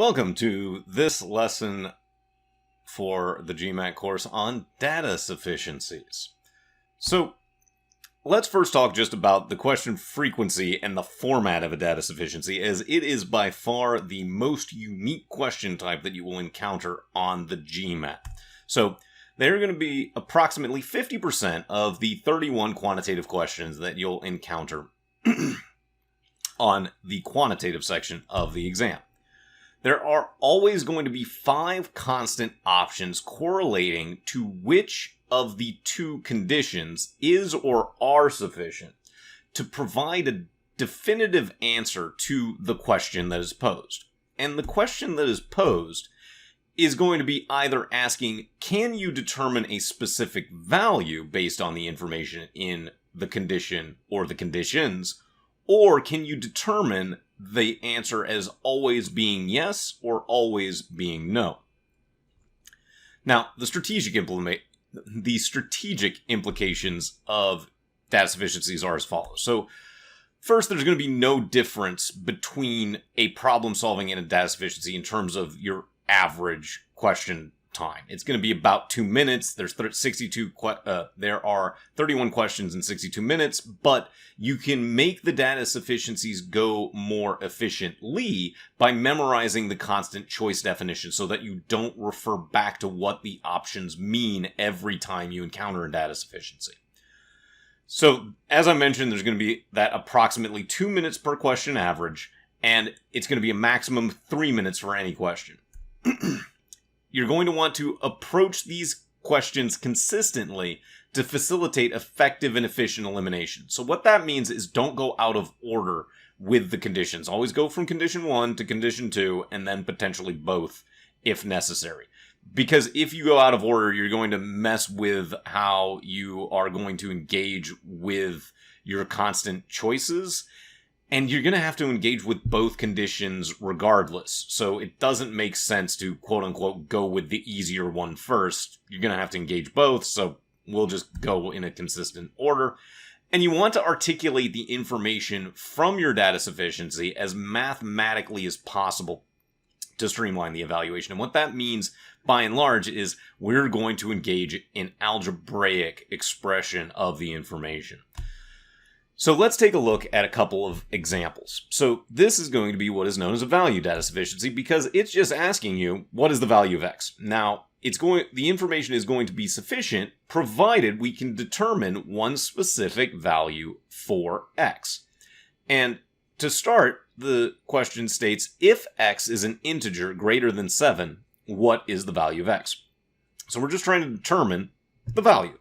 Welcome to this lesson for the GMAT course on data sufficiencies. So, let's first talk just about the question frequency and the format of a data sufficiency, as it is by far the most unique question type that you will encounter on the GMAT. So, there are going to be approximately 50% of the 31 quantitative questions that you'll encounter on the quantitative section of the exam. There are always going to be 5 constant options correlating to which of the two conditions is or are sufficient to provide a definitive answer to the question that is posed. And the question that is posed is going to be either asking, can you determine a specific value based on the information in the condition or the conditions, or can you determine the answer as always being yes or always being no? Now, the strategic implications of data sufficiencies are as follows. So, first, there's going to be no difference between a problem solving and a data sufficiency in terms of your average question time. It's going to be about 2 minutes. There are 31 questions in 62 minutes, but you can make the data sufficiencies go more efficiently by memorizing the constant choice definition so that you don't refer back to what the options mean every time you encounter a data sufficiency. So, as I mentioned, there's going to be that approximately 2 minutes per question average, and it's going to be a maximum of 3 minutes for any question. You're going to want to approach these questions consistently to facilitate effective and efficient elimination. So what that means is don't go out of order with the conditions. Always go from condition 1 to condition 2 and then potentially both if necessary. Because if you go out of order, you're going to mess with how you are going to engage with your constant choices. And you're going to have to engage with both conditions regardless. So it doesn't make sense to, quote-unquote, go with the easier one first. You're going to have to engage both, so we'll just go in a consistent order. And you want to articulate the information from your data sufficiency as mathematically as possible to streamline the evaluation. And what that means, by and large, is we're going to engage in algebraic expression of the information. So let's take a look at a couple of examples. So this is going to be what is known as a value data sufficiency because it's just asking you, what is the value of X? Now, the information is going to be sufficient provided we can determine one specific value for X. And to start, the question states, if X is an integer greater than 7, what is the value of X? So we're just trying to determine the value.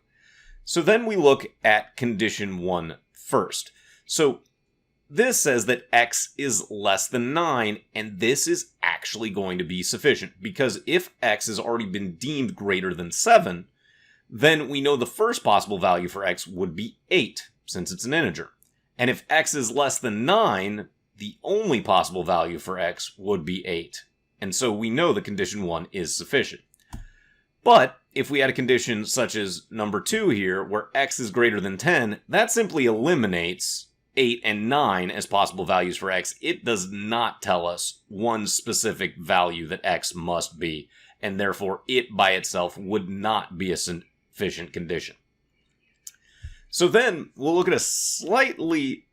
So then we look at condition 1 first. So this says that X is less than 9, and this is actually going to be sufficient, because if X has already been deemed greater than 7, then we know the first possible value for X would be 8, since it's an integer. And if X is less than 9, the only possible value for X would be 8. And so we know that condition 1 is sufficient. But if we had a condition such as number 2 here, where X is greater than 10, that simply eliminates 8 and 9 as possible values for X. It does not tell us one specific value that X must be, and therefore it by itself would not be a sufficient condition. So then we'll look at a slightly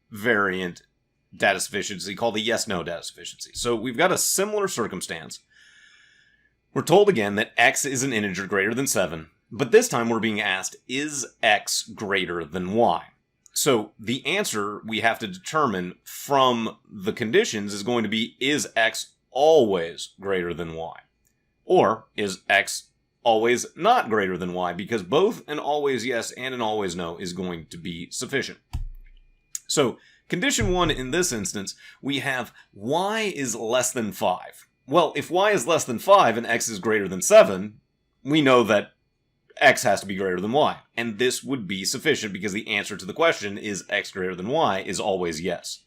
variant data sufficiency called the yes-no data sufficiency. So we've got a similar circumstance. We're told again that X is an integer greater than 7, but this time we're being asked, is X greater than Y? So the answer we have to determine from the conditions is going to be, is X always greater than Y? Or is X always not greater than Y? Because both an always yes and an always no is going to be sufficient. So condition 1 in this instance, we have Y is less than 5. Well, if Y is less than 5 and X is greater than 7, we know that X has to be greater than Y. And this would be sufficient because the answer to the question, is X greater than Y, is always yes.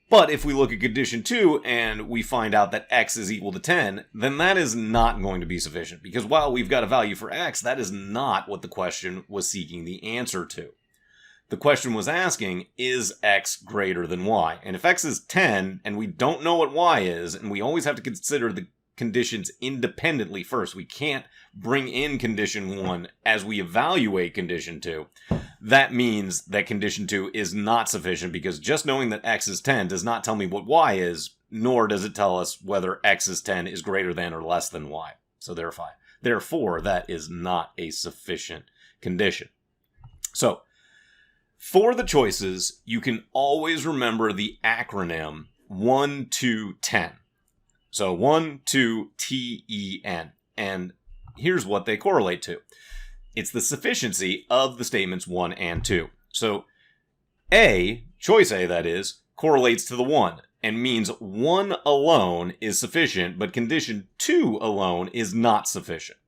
But if we look at condition 2 and we find out that X is equal to 10, then that is not going to be sufficient. Because while we've got a value for X, that is not what the question was seeking the answer to. the question was asking, is x greater than y? And if x is 10, and we don't know what y is, and we always have to consider the conditions independently first, we can't bring in condition 1 as we evaluate condition 2, that means that condition 2 is not sufficient, because just knowing that x is 10 does not tell me what y is, nor does it tell us whether x is 10 is greater than or less than y. So therefore, that is not a sufficient condition. So, for the choices, you can always remember the acronym 1, 2, 10. So 1, 2, TEN. And here's what they correlate to. It's the sufficiency of the statements 1 and 2. So A, choice A that is, correlates to the 1 and means 1 alone is sufficient, but condition 2 alone is not sufficient.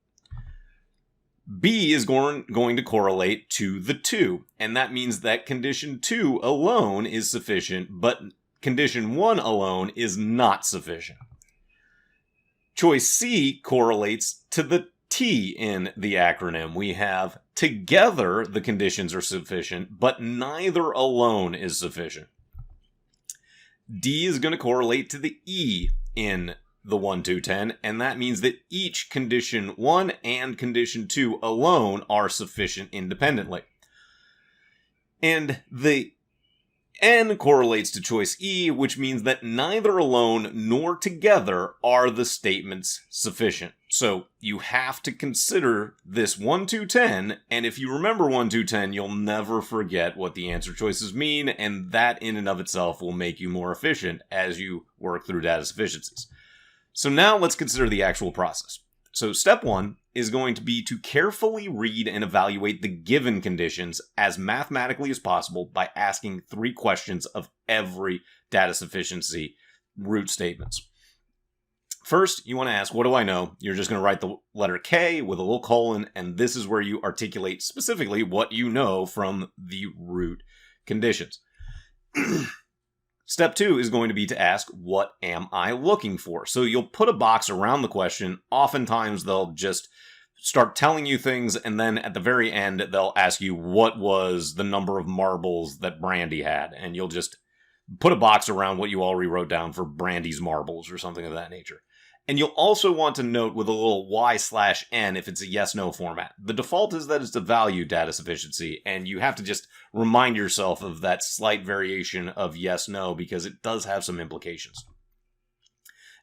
B is going to correlate to the 2, and that means that condition 2 alone is sufficient, but condition 1 alone is not sufficient. Choice C correlates to the T in the acronym. We have together the conditions are sufficient, but neither alone is sufficient. D is going to correlate to the E in the 1, 2, 10, and that means that each condition 1 and condition 2 alone are sufficient independently. And the N correlates to choice E, which means that neither alone nor together are the statements sufficient. So you have to consider this 1, 2, 10, and if you remember 1, 2, 10, you'll never forget what the answer choices mean, and that in and of itself will make you more efficient as you work through data sufficiencies. So now let's consider the actual process. So step 1 is going to be to carefully read and evaluate the given conditions as mathematically as possible by asking 3 questions of every data sufficiency root statements. First, you want to ask, what do I know? You're just going to write the letter K with a little colon, and this is where you articulate specifically what you know from the root conditions. Step 2 is going to be to ask, what am I looking for? So you'll put a box around the question. Oftentimes they'll just start telling you things, and then at the very end they'll ask you what was the number of marbles that Brandy had, and you'll just put a box around what you already wrote down for Brandy's marbles or something of that nature. And you'll also want to note with a little y/n if it's a yes-no format. The default is that it's a value data sufficiency, and you have to just remind yourself of that slight variation of yes-no because it does have some implications.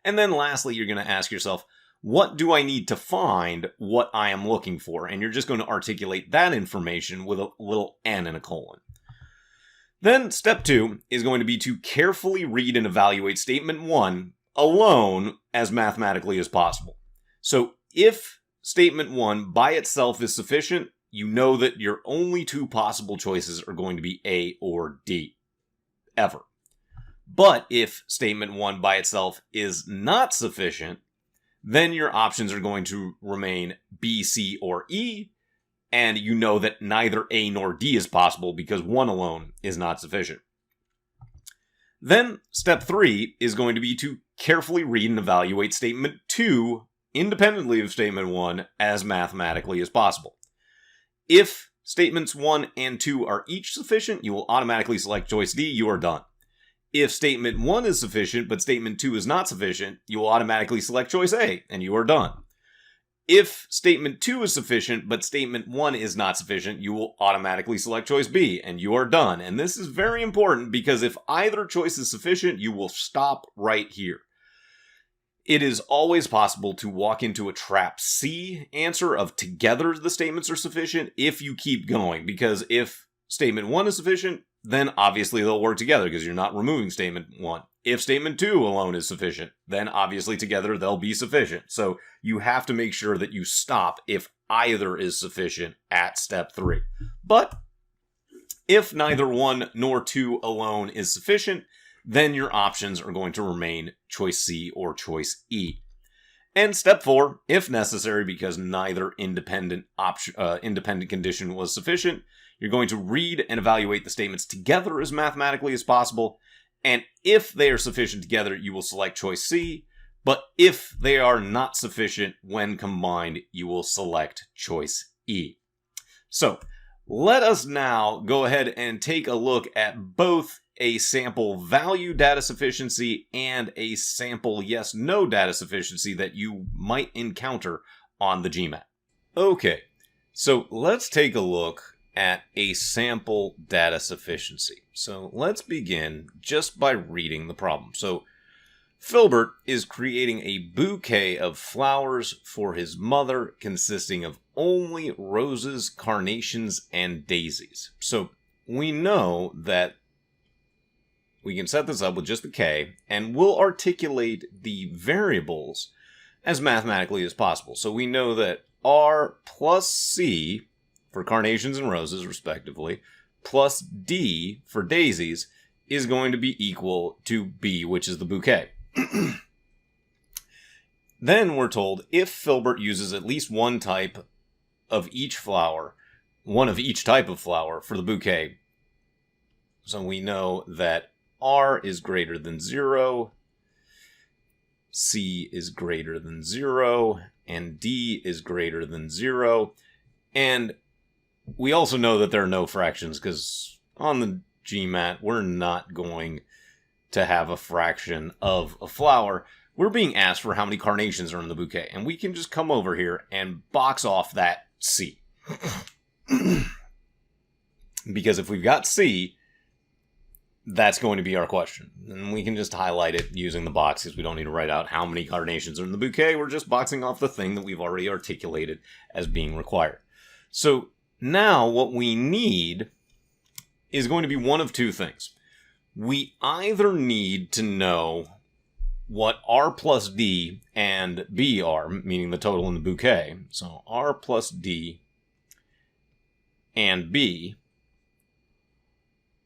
And then lastly, you're going to ask yourself, what do I need to find what I am looking for? And you're just going to articulate that information with a little n and a colon. Then step 2 is going to be to carefully read and evaluate statement 1 alone as mathematically as possible. So if statement 1 by itself is sufficient, you know that your only 2 possible choices are going to be A or D, ever. But if statement 1 by itself is not sufficient, then your options are going to remain B, C, or E, and you know that neither A nor D is possible because 1 alone is not sufficient. Then, step 3 is going to be to carefully read and evaluate statement 2 independently of statement 1 as mathematically as possible. If statements 1 and 2 are each sufficient, you will automatically select choice D, you are done. If statement 1 is sufficient but statement 2 is not sufficient, you will automatically select choice A, and you are done. If statement 2 is sufficient, but statement 1 is not sufficient, you will automatically select choice B, and you are done. And this is very important because if either choice is sufficient, you will stop right here. It is always possible to walk into a trap C answer of together the statements are sufficient if you keep going, because if statement 1 is sufficient, then obviously they'll work together because you're not removing statement 1. If statement 2 alone is sufficient, then obviously together they'll be sufficient. So you have to make sure that you stop if either is sufficient at step 3. But if neither 1 nor 2 alone is sufficient, then your options are going to remain choice C or choice E. And step 4, if necessary, because neither independent condition was sufficient, you're going to read and evaluate the statements together as mathematically as possible, and if they are sufficient together, you will select choice C, but if they are not sufficient when combined, you will select choice E. So, let us now go ahead and take a look at both a sample value data sufficiency and a sample yes-no data sufficiency that you might encounter on the GMAT. Okay, so let's take a look at a sample data sufficiency. So let's begin just by reading the problem. So Filbert is creating a bouquet of flowers for his mother consisting of only roses, carnations, and daisies. So we know that we can set this up with just the K, and we'll articulate the variables as mathematically as possible. So we know that R plus C for carnations and roses, respectively, plus D for daisies is going to be equal to B, which is the bouquet. Then we're told if Filbert uses at least one type of each flower, one of each type of flower for the bouquet. So we know that R is greater than 0, C is greater than 0, and D is greater than 0. And we also know that there are no fractions because on the GMAT, we're not going to have a fraction of a flower. We're being asked for how many carnations are in the bouquet, and we can just come over here and box off that C. Because if we've got C, that's going to be our question. And we can just highlight it using the box because we don't need to write out how many carnations are in the bouquet. We're just boxing off the thing that we've already articulated as being required. So now what we need is going to be one of two things. We either need to know what R plus D and B are, meaning the total in the bouquet. So R plus D and B.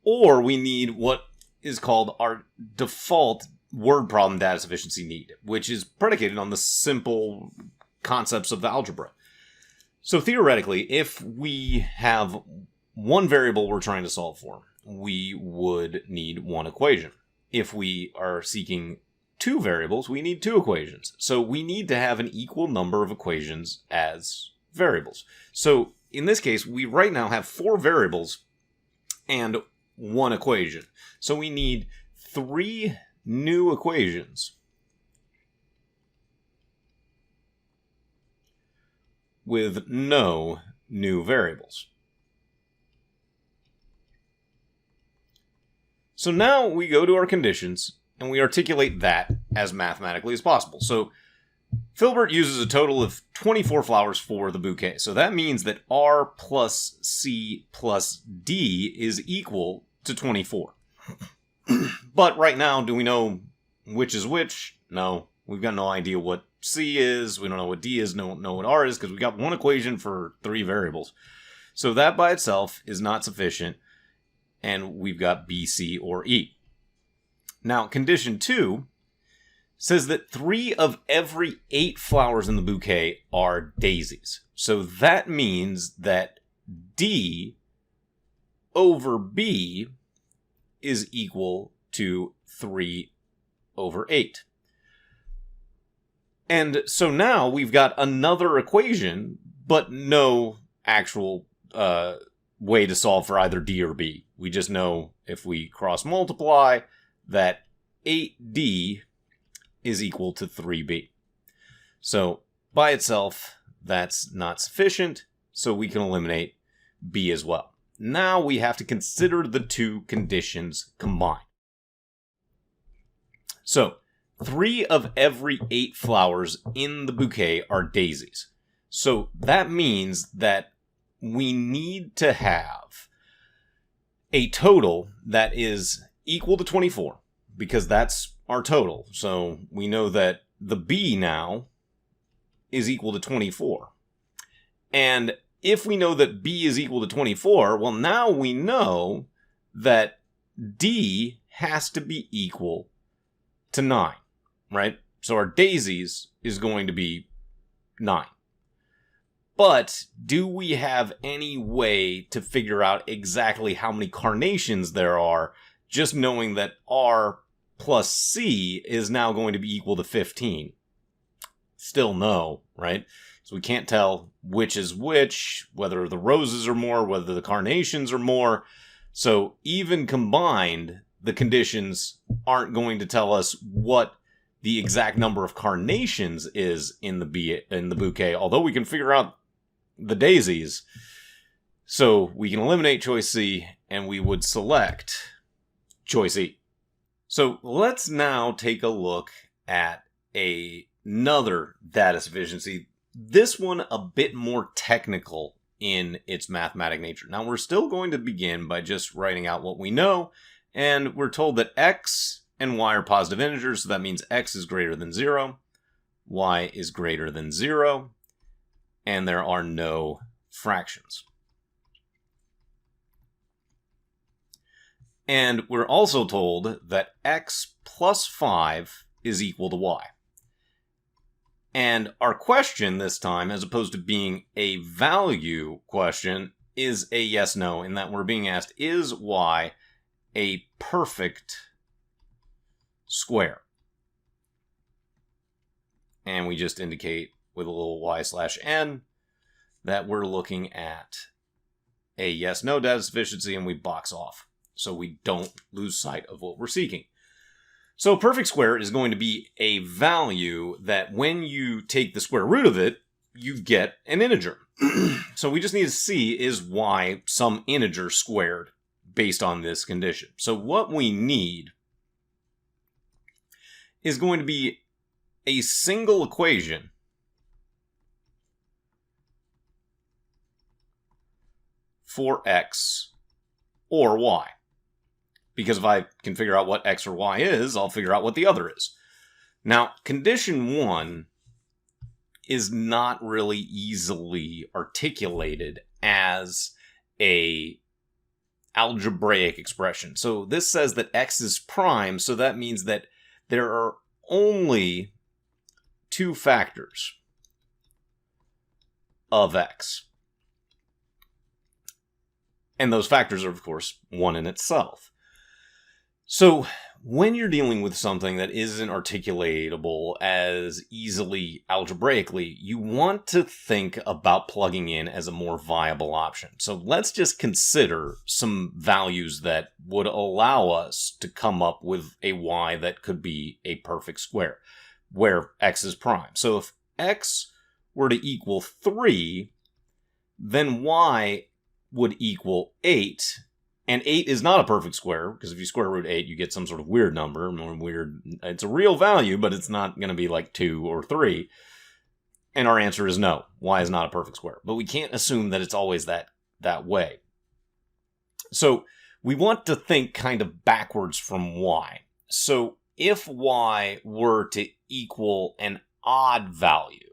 Or we need what is called our default word problem data sufficiency need, which is predicated on the simple concepts of the algebra. So theoretically, if we have one variable we're trying to solve for, we would need one equation. If we are seeking two variables, we need two equations. So we need to have an equal number of equations as variables. So in this case, we right now have 4 variables and one equation. So we need 3 new equations with no new variables. So now we go to our conditions and we articulate that as mathematically as possible. So Filbert uses a total of 24 flowers for the bouquet. So that means that R plus C plus D is equal to 24. But right now, do we know which is which? No. We've got no idea what C is. We don't know what D is. Don't know what R is because we got one equation for 3 variables. So that by itself is not sufficient. And we've got B, C, or E. Now, condition 2 says that 3 of every 8 flowers in the bouquet are daisies. So that means that D over B is equal to 3 over 8. And so now we've got another equation, but no actual way to solve for either D or B. We just know if we cross multiply that 8D is equal to 3B. So by itself, that's not sufficient, so we can eliminate B as well. Now we have to consider the 2 conditions combined. So 3 of every 8 flowers in the bouquet are daisies. So that means that we need to have a total that is equal to 24, because that's our total. So we know that the B now is equal to 24. And if we know that B is equal to 24, well, now we know that D has to be equal to 9, right? So our daisies is going to be 9. But do we have any way to figure out exactly how many carnations there are, just knowing that R plus C is now going to be equal to 15? Still no, right? So we can't tell which is which, whether the roses are more, whether the carnations are more. So even combined, the conditions aren't going to tell us what the exact number of carnations is in the bouquet, although we can figure out the daisies. So we can eliminate choice C, and we would select choice E. So let's now take a look at another data sufficiency. This one a bit more technical in its mathematic nature. Now we're still going to begin by just writing out what we know, and we're told that x and y are positive integers, so that means x is greater than 0, y is greater than 0, and there are no fractions. And we're also told that x plus 5 is equal to y. And our question this time, as opposed to being a value question, is a yes-no, in that we're being asked, is y a perfect square? And we just indicate with a little y/n that we're looking at a yes-no data sufficiency, and we box off so we don't lose sight of what we're seeking. So a perfect square is going to be a value that when you take the square root of it, you get an integer. So we just need to see, is y some integer squared based on this condition? So what we need is going to be a single equation for x or y. Because if I can figure out what x or y is, I'll figure out what the other is. Now, condition 1 is not really easily articulated as a algebraic expression. So this says that x is prime, so that means that there are only two factors of x. And those factors are, of course, 1 in itself. So when you're dealing with something that isn't articulatable as easily algebraically, you want to think about plugging in as a more viable option. So let's just consider some values that would allow us to come up with a y that could be a perfect square, where x is prime. So if x were to equal 3, then y would equal 8. And 8 is not a perfect square, because if you square root 8, you get some sort of weird number. It's a real value, but it's not going to be like 2 or 3. And our answer is no. Y is not a perfect square. But we can't assume that it's always that way. So we want to think kind of backwards from y. So if y were to equal an odd value,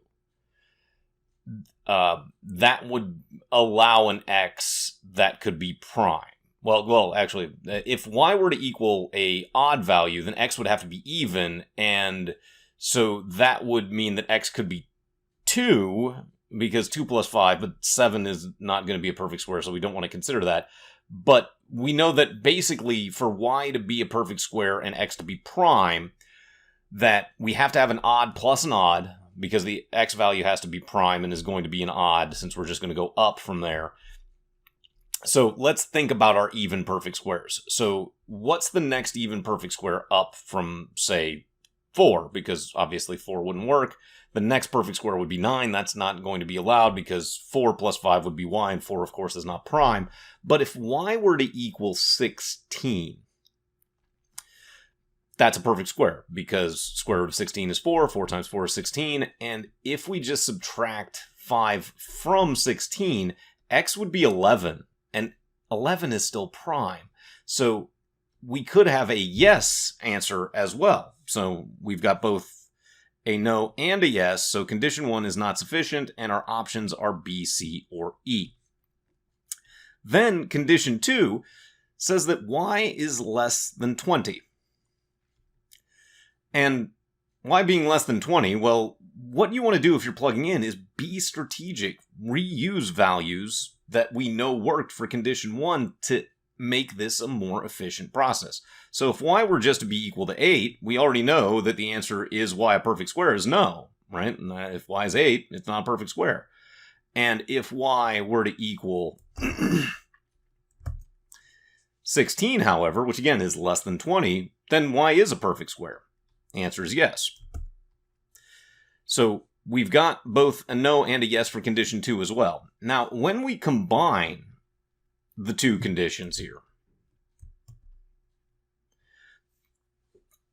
that would allow an x that could be prime. Well, actually, if y were to equal a odd value, then x would have to be even, and so that would mean that x could be 2, because 2 plus 5, but 7 is not going to be a perfect square, so we don't want to consider that. But we know that basically for y to be a perfect square and x to be prime, that we have to have an odd plus an odd, because the x value has to be prime and is going to be an odd, since we're just going to go up from there. So let's think about our even perfect squares. So what's the next even perfect square up from, say, 4? Because obviously 4 wouldn't work. The next perfect square would be 9. That's not going to be allowed because 4 plus 5 would be y, and 4, of course, is not prime. But if y were to equal 16, that's a perfect square, because square root of 16 is 4, 4 times 4 is 16, and if we just subtract 5 from 16, x would be 11. And 11 is still prime. So we could have a yes answer as well. So we've got both a no and a yes. So condition 1 is not sufficient, and our options are B, C, or E. Then condition 2 says that y is less than 20. And y being less than 20, well, what you want to do if you're plugging in is be strategic. Reuse values that we know worked for condition 1 to make this a more efficient process. So if y were just to be equal to 8, we already know that the answer is y a perfect square is no. right? And if y is 8, it's not a perfect square. And if y were to equal 16, however, which again is less than 20, then y is a perfect square. The answer is yes. So we've got both a no and a yes for condition 2 as well. Now, when we combine the two conditions here,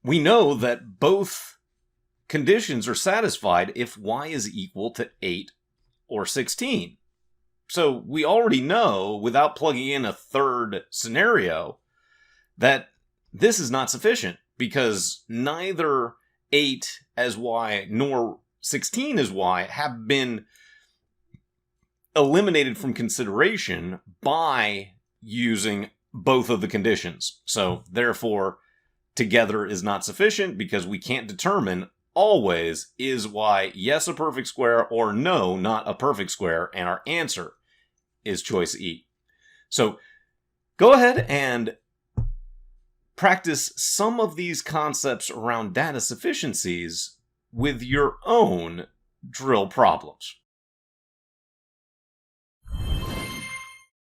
we know that both conditions are satisfied if y is equal to 8 or 16. So we already know, without plugging in a third scenario, that this is not sufficient, because neither 8 as y nor 16 as y have been eliminated from consideration by using both of the conditions. So therefore, together is not sufficient, because we can't determine always is y yes a perfect square or no not a perfect square, and our answer is choice E. So go ahead and practice some of these concepts around data sufficiencies with your own drill problems.